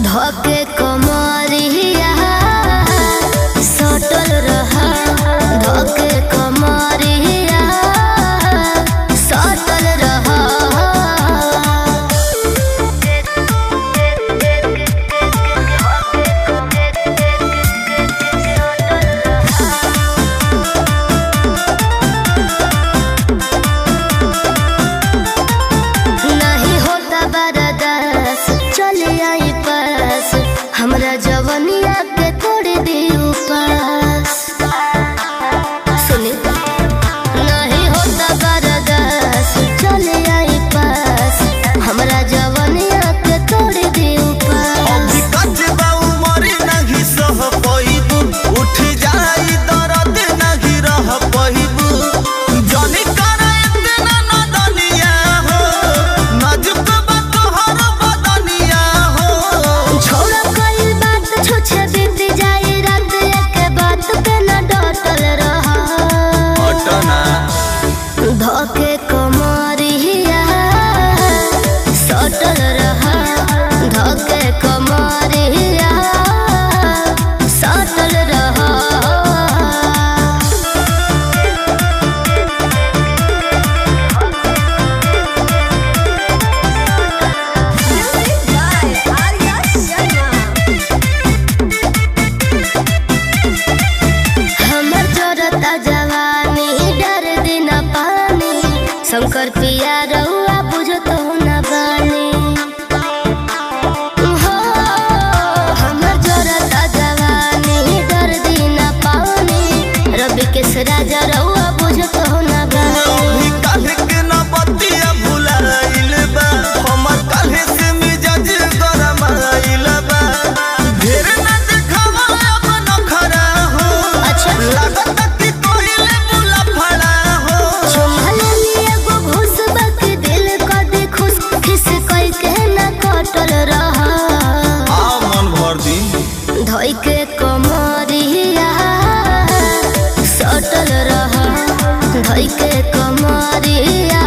धके कमरिया सटल रहा, धके कमरिया सटल रहा। नहीं होता बर्दाश्त, चले आई पास, हमरा जवनिया के थोड़ी दी उपास। सुनी, नहीं होता बर्दाश्त, चले आई पास, हमरा जवनिया के थोड़ी दी उपास। अभी कचबा उमरी नहीं सह पइबू, उठ जाई दर्द नहीं रह पइबू। जनी करे इतना नदनिया हो, नाजुक बा तोहर बदनिया हो। छोड़ कई बात छुछे बीत जाई रात, एक बात पे न डटल रहा। हटना धके कमरिया सटल रहा, धके कमरिया सटल रहा। हमर जोरता जवानी, डर दिन पानी, शंकर पिया रउआ बुझतो न बानी। हो, हमर जोरता जवानी, डर दिन पानी, रवि के राजा रउआ बुझतो न बानी। अभी काल्हे के न बतिया भुलाइल बा, हमर काल्हे से मिजाज गरमाइल बा। ढेर न देखावा अब नखरा हो, अच्छा, लागत कि कोइले बुला फड़ा हो। चुम्हले लिए गो घुस बक दिल कर दे खुश, खिस कई के न कटल रहा। आ मन भर दी धोई के कमरिया सटल रहा, धोई के कमरिया